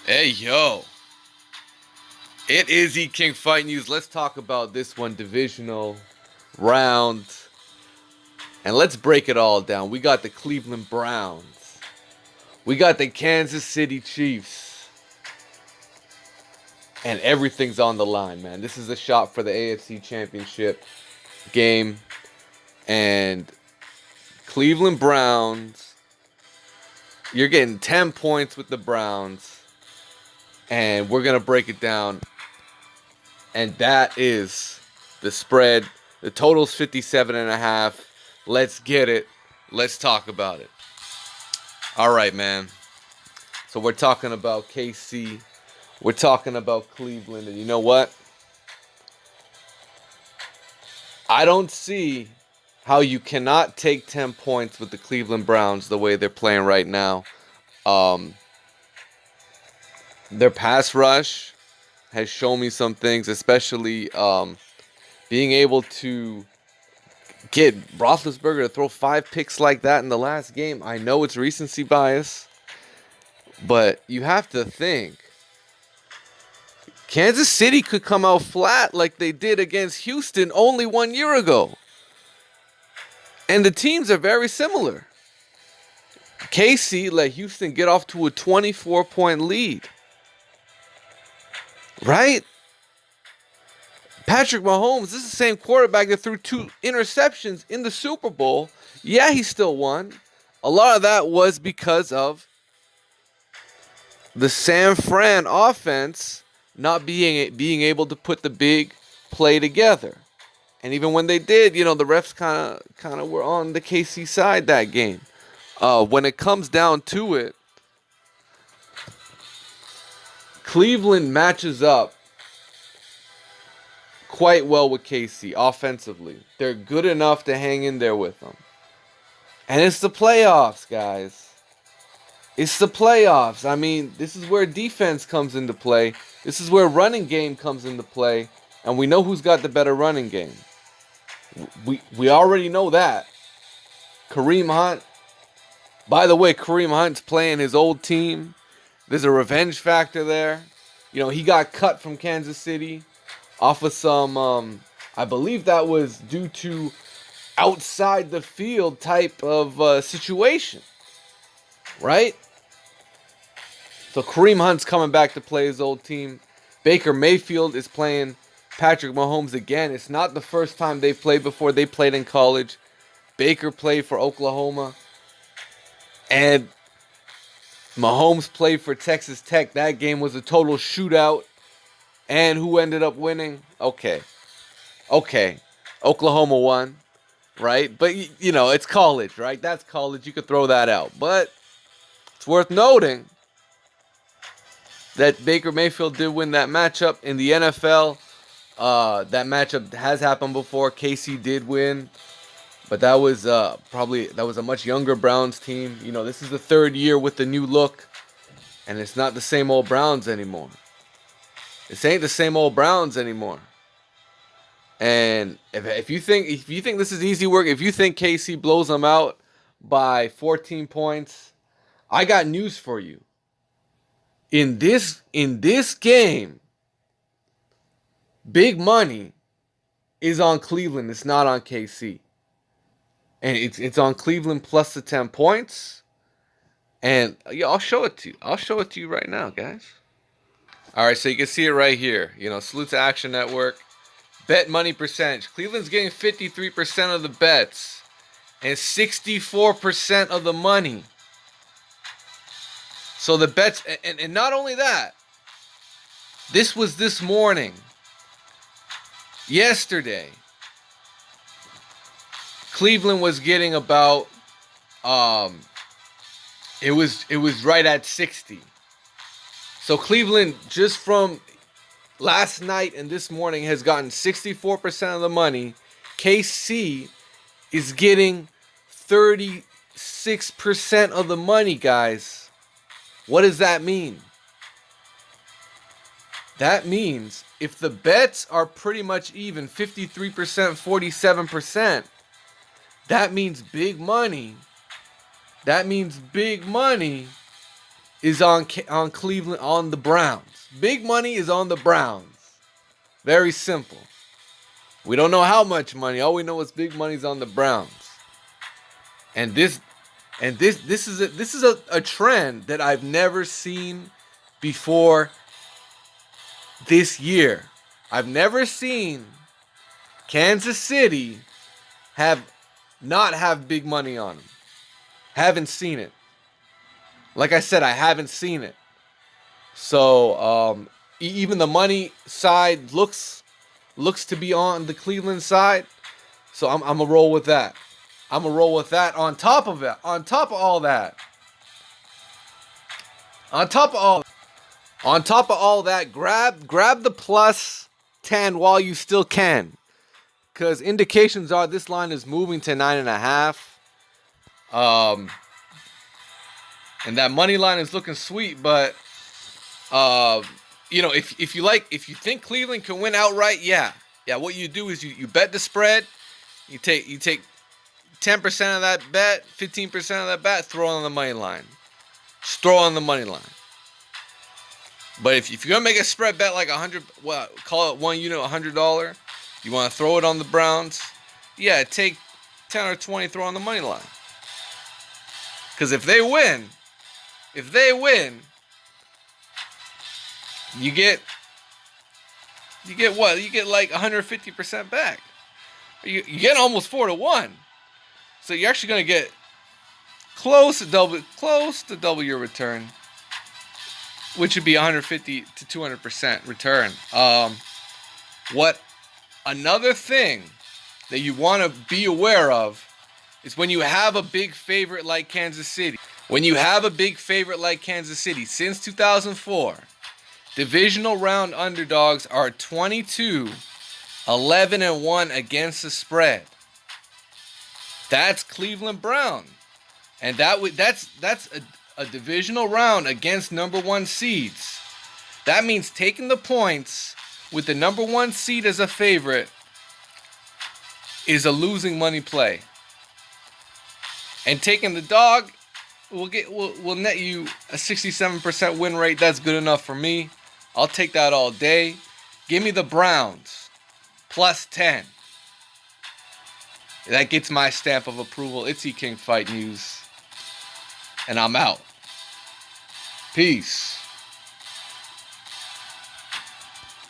Hey, yo. It is E King Fight News. Let's talk about this one divisional round. And let's break it all down. We got the Cleveland Browns. We got the Kansas City Chiefs. And everything's on the line, man. This is a shot for the AFC Championship game. And Cleveland Browns, you're getting 10 points with the Browns. And we're going to break it down. And that is the spread. The total's 57.5. Let's get it. Let's talk about it. All right, man. So we're talking about KC. We're talking about Cleveland. And you know what? I don't see how you cannot take 10 points with the Cleveland Browns the way they're playing right now. Their pass rush has shown me some things, especially being able to get Roethlisberger to throw 5 picks like that in the last game. I know it's recency bias, but you have to think Kansas City could come out flat like they did against Houston only 1 year ago. And the teams are very similar. KC let Houston get off to a 24-point lead. Right? Patrick Mahomes, this is the same quarterback that threw 2 interceptions in the Super Bowl. Yeah, he still won. A lot of that was because of the San Fran offense not being able to put the big play together. And even when they did, the refs kind of were on the KC side that game. When it comes down to it, Cleveland matches up quite well with KC offensively. They're good enough to hang in there with them. And it's the playoffs, guys. It's the playoffs. I mean, this is where defense comes into play. This is where running game comes into play. And we know who's got the better running game. We already know that. Kareem Hunt. By the way, Kareem Hunt's playing his old team. There's a revenge factor there. He got cut from Kansas City off of some, I believe that was due to outside the field type of situation. Right? So Kareem Hunt's coming back to play his old team. Baker Mayfield is playing Patrick Mahomes again. It's not the first time they've played before. They played in college. Baker played for Oklahoma. And Mahomes played for Texas Tech. That game was a total shootout. And who ended up winning? Okay. Oklahoma won, right? But, it's college, right? That's college. You could throw that out. But it's worth noting that Baker Mayfield did win that matchup. In the NFL, that matchup has happened before. KC did win. But that was a much younger Browns team. This is the 3rd year with the new look. And it's not the same old Browns anymore. This ain't the same old Browns anymore. And if you think this is easy work, if you think KC blows them out by 14 points, I got news for you. In this game, big money is on Cleveland. It's not on KC. And it's on Cleveland plus the 10 points. And I'll show it to you. I'll show it to you right now, guys. All right, so you can see it right here. Salute to Action Network. Bet money percentage. Cleveland's getting 53% of the bets and 64% of the money. So the bets, and not only that, this was this morning. Yesterday, Cleveland was getting about, it was right at 60. So Cleveland, just from last night and this morning, has gotten 64% of the money. KC is getting 36% of the money, guys. What does that mean? That means if the bets are pretty much even, 53%, 47%, that means big money. That means big money is on Cleveland, on the Browns. Big money is on the Browns. Very simple. We don't know how much money. All we know is big money's on the Browns. And this is a trend that I've never seen before this year. I've never seen Kansas City not have big money on them. Haven't seen it. Like I said, I haven't seen it. So even the money side looks to be on the Cleveland side. So I'm gonna roll with that. I'm gonna roll with that. On top of all that, grab the plus 10 while you still can, because indications are this line is moving to 9.5. And that money line is looking sweet, but if you think Cleveland can win outright, yeah, what you do is you bet the spread. You take 10% of that bet, 15% of that bet, throw it on the money line. Just throw it on the money line. But if you're gonna make a spread bet like call it one unit $100, you want to throw it on the Browns, yeah, take 10 or 20, throw on the money line. Because if they win, you get what? You get like 150% back. You get almost 4-1. So you're actually gonna get close to double your return, which would be 150 to 200% return. What another thing that you want to be aware of is when you have a big favorite like Kansas City. Since 2004, divisional round underdogs are 22-11-1 against the spread. That's Cleveland Brown, and that's a divisional round against number one seeds. That means taking the points with the number one seed as a favorite is a losing money play. And taking the dog will net you a 67% win rate. That's good enough for me. I'll take that all day. Give me the Browns plus 10. That gets my stamp of approval. It's E King Fight News, and I'm out. Peace.